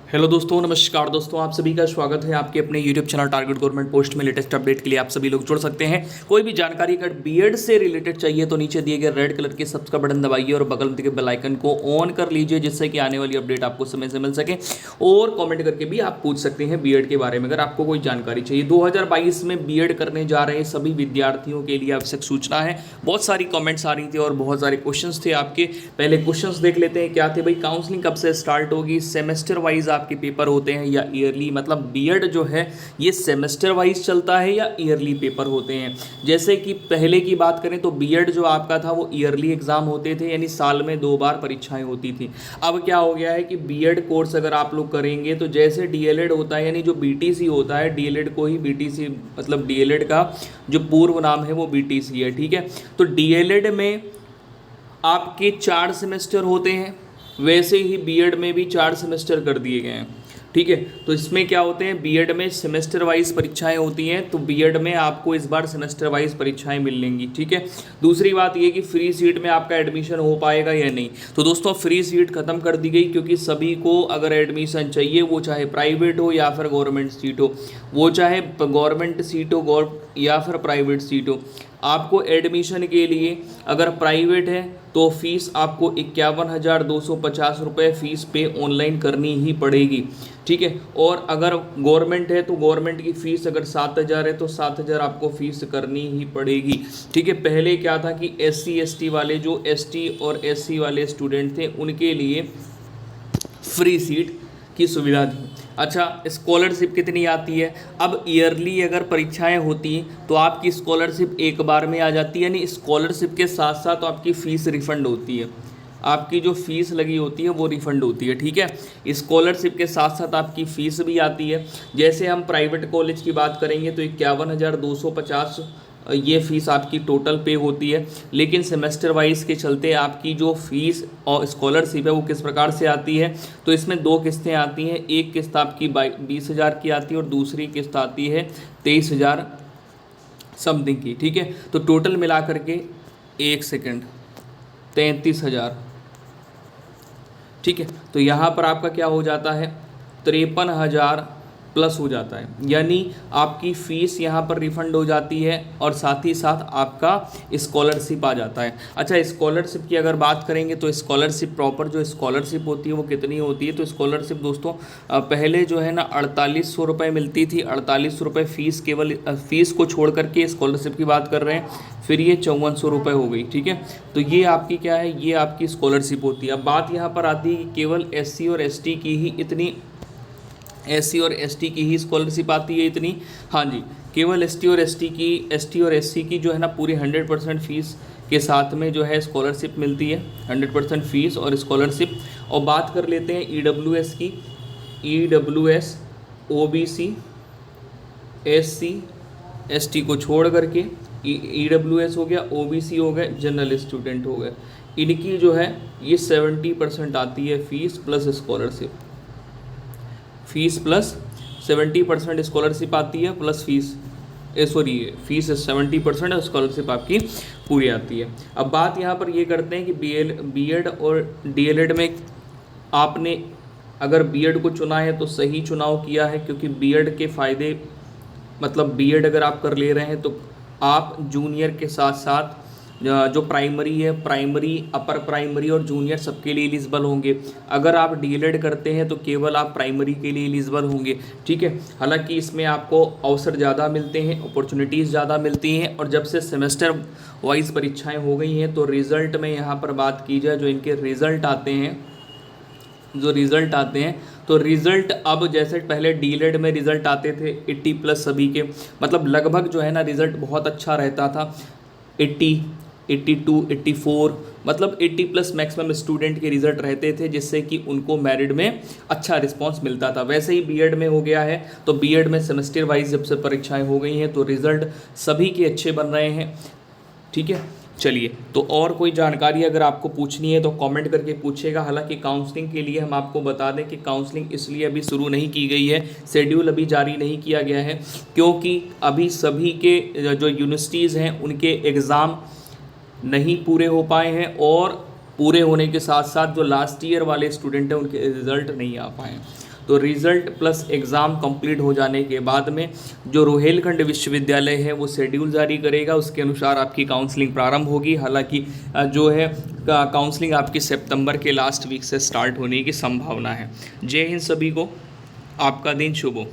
Hello दोस्तों, नमस्कार दोस्तों। आप सभी का स्वागत है आपके अपने YouTube channel target government post में। लेटेस्ट अपडेट के लिए आप सभी लोग जुड़ सकते हैं। कोई भी जानकारी अगर बीएड से रिलेटेड चाहिए तो नीचे दिए गए रेड कलर के सब्सक्राइब बटन दबाइए और बगल में दिए बेल आइकन को ऑन कर लीजिए, जिससे कि आने वाली अपडेट आपको समय से मिल सके। और कॉमेंट करके भी आप पूछ सकते हैं बीएड के बारे में अगर आपको कोई जानकारी चाहिए। 2022 में बीएड करने जा रहे सभी विद्यार्थियों के लिए आवश्यक सूचना है। बहुत सारी कॉमेंट्स आ रही थी और बहुत सारे क्वेश्चंस थे आपके। पहले क्वेश्चंस देख लेते हैं क्या थे भाई। काउंसलिंग कब से स्टार्ट होगी, सेमेस्टर वाइज आपके पेपर होते हैं या ईयरली, मतलब बीएड जो है ये सेमेस्टर वाइज चलता है या ईयरली पेपर होते हैं। जैसे कि पहले की बात करें तो बीएड जो आपका था वो ईयरली एग्जाम होते थे, यानी साल में 2 बार परीक्षाएं होती थी। अब क्या हो गया है कि बीएड कोर्स अगर आप लोग करेंगे तो जैसे डीएलएड होता है, यानी जो बीटीसी होता है, डीएलएड को ही बीटीसी, मतलब डीएलएड का जो पूर्व नाम है वो बीटीसी है, ठीक है। तो डीएलएड में आपके 4 सेमेस्टर होते हैं, वैसे ही बीएड में भी 4 सेमेस्टर कर दिए गए हैं, ठीक है। तो इसमें क्या होते हैं, बीएड में सेमेस्टर वाइज परीक्षाएं होती हैं, तो बीएड में आपको इस बार सेमेस्टर वाइज परीक्षाएं मिलेंगी, ठीक है। दूसरी बात ये कि फ्री सीट में आपका एडमिशन हो पाएगा या नहीं। तो दोस्तों फ्री सीट खत्म कर दी गई, क्योंकि सभी को अगर एडमिशन चाहिए, वो चाहे प्राइवेट हो या फिर गवर्नमेंट सीट हो, वो चाहे गवर्नमेंट सीट हो या फिर प्राइवेट सीट हो, आपको एडमिशन के लिए अगर प्राइवेट है तो फीस आपको 51,250 रुपये फ़ीस पे ऑनलाइन करनी ही पड़ेगी, ठीक है। और अगर गवर्नमेंट है तो गवर्नमेंट की फ़ीस अगर 7,000 है तो 7,000 आपको फ़ीस करनी ही पड़ेगी, ठीक है। पहले क्या था कि SC ST वाले, जो ST और SC वाले स्टूडेंट थे, उनके लिए फ्री सीट की सुविधा थी। अच्छा, स्कॉलरशिप कितनी आती है? अब ईयरली अगर परीक्षाएं होती तो आपकी स्कॉलरशिप एक बार में आ जाती है, यानी स्कॉलरशिप के साथ साथ आपकी फ़ीस रिफ़ंड होती है। आपकी जो फीस लगी होती है वो रिफ़ंड होती है, ठीक है। स्कॉलरशिप के साथ साथ आपकी फ़ीस भी आती है। जैसे हम प्राइवेट कॉलेज की बात करेंगे तो 51,250 ये फ़ीस आपकी टोटल पे होती है। लेकिन सेमेस्टर वाइज के चलते आपकी जो फ़ीस और स्कॉलरशिप है वो किस प्रकार से आती है, तो इसमें 2 किस्तें आती हैं। एक किस्त आपकी 20,000 की आती है और दूसरी किस्त आती है 23,000 समथिंग की, ठीक है। तो टोटल मिला करके 33,000, ठीक है। तो यहाँ पर आपका क्या हो जाता है, 53,000 प्लस हो जाता है, यानी आपकी फ़ीस यहाँ पर रिफ़ंड हो जाती है और साथ ही साथ आपका स्कॉलरशिप आ जाता है। अच्छा, स्कॉलरशिप की अगर बात करेंगे तो स्कॉलरशिप प्रॉपर जो स्कॉलरशिप होती है वो कितनी होती है, तो स्कॉलरशिप दोस्तों पहले जो है ना 4800 रुपये मिलती थी। 4800 रुपये फ़ीस, केवल फ़ीस को छोड़ करके स्कॉलरशिप की बात कर रहे हैं, फिर ये 5400 रुपये हो गई, ठीक है। तो ये आपकी क्या है, ये आपकी स्कॉलरशिप होती है। अब बात यहाँ पर आती है कि केवल SC और ST की ही इतनी, SC और ST की ही स्कॉलरशिप आती है इतनी। हाँ जी, केवल ST और SC की जो है ना पूरी 100% फ़ीस के साथ में जो है स्कॉलरशिप मिलती है, 100% फ़ीस और स्कॉलरशिप। और बात कर लेते हैं EWS की। EWS OBC SC ST को छोड़ करके EWS हो गया, OBC हो गए, जनरल स्टूडेंट हो गए, इनकी जो है ये 70% आती है fees plus scholarship. Fees plus 70% scholarship आती है प्लस फ़ीस, फ़ीस 70% और स्कॉलरशिप आपकी पूरी आती है। अब बात यहाँ पर ये करते हैं कि बीएड और डीएलएड में आपने अगर बीएड को चुना है तो सही चुनाव किया है, क्योंकि बीएड के फ़ायदे, मतलब बीएड अगर आप कर ले रहे हैं तो आप जूनियर के साथ साथ जो प्राइमरी है, प्राइमरी, अपर प्राइमरी और जूनियर सबके लिए एलिजिबल होंगे। अगर आप डीएलएड करते हैं तो केवल आप प्राइमरी के लिए एलिजिबल होंगे, ठीक है। हालांकि इसमें आपको अवसर ज़्यादा मिलते हैं, अपॉर्चुनिटीज़ ज़्यादा मिलती हैं। और जब से सेमेस्टर वाइज परीक्षाएं हो गई हैं तो रिज़ल्ट में यहाँ पर बात की जाए, जो इनके रिज़ल्ट आते हैं, तो रिज़ल्ट अब जैसे पहले डीएलएड में रिज़ल्ट आते थे 80+ सभी के, मतलब लगभग जो है ना रिज़ल्ट बहुत अच्छा रहता था, 80, 82, 84, मतलब 80+ मैक्सिमम स्टूडेंट के रिज़ल्ट रहते थे, जिससे कि उनको मेरिट में अच्छा रिस्पांस मिलता था। वैसे ही बीएड में हो गया है, तो बीएड में सेमेस्टर वाइज जब से परीक्षाएं हो गई हैं तो रिज़ल्ट सभी के अच्छे बन रहे हैं, ठीक है। चलिए, तो और कोई जानकारी अगर आपको पूछनी है तो कमेंट करके पूछिएगा। हालांकि काउंसलिंग के लिए हम आपको बता दें कि काउंसलिंग इसलिए अभी शुरू नहीं की गई है, शेड्यूल अभी जारी नहीं किया गया है, क्योंकि अभी सभी के जो यूनिवर्सिटीज़ हैं उनके एग्ज़ाम नहीं पूरे हो पाए हैं, और पूरे होने के साथ साथ जो लास्ट ईयर वाले स्टूडेंट हैं उनके रिज़ल्ट नहीं आ पाए हैं। तो रिजल्ट प्लस एग्ज़ाम कंप्लीट हो जाने के बाद में जो रोहेलखंड विश्वविद्यालय है वो शेड्यूल जारी करेगा, उसके अनुसार आपकी काउंसलिंग प्रारंभ होगी। हालांकि जो है काउंसलिंग आपकी सितंबर के लास्ट वीक से स्टार्ट होने की संभावना है। जय हिंद सभी को, आपका दिन शुभ हो।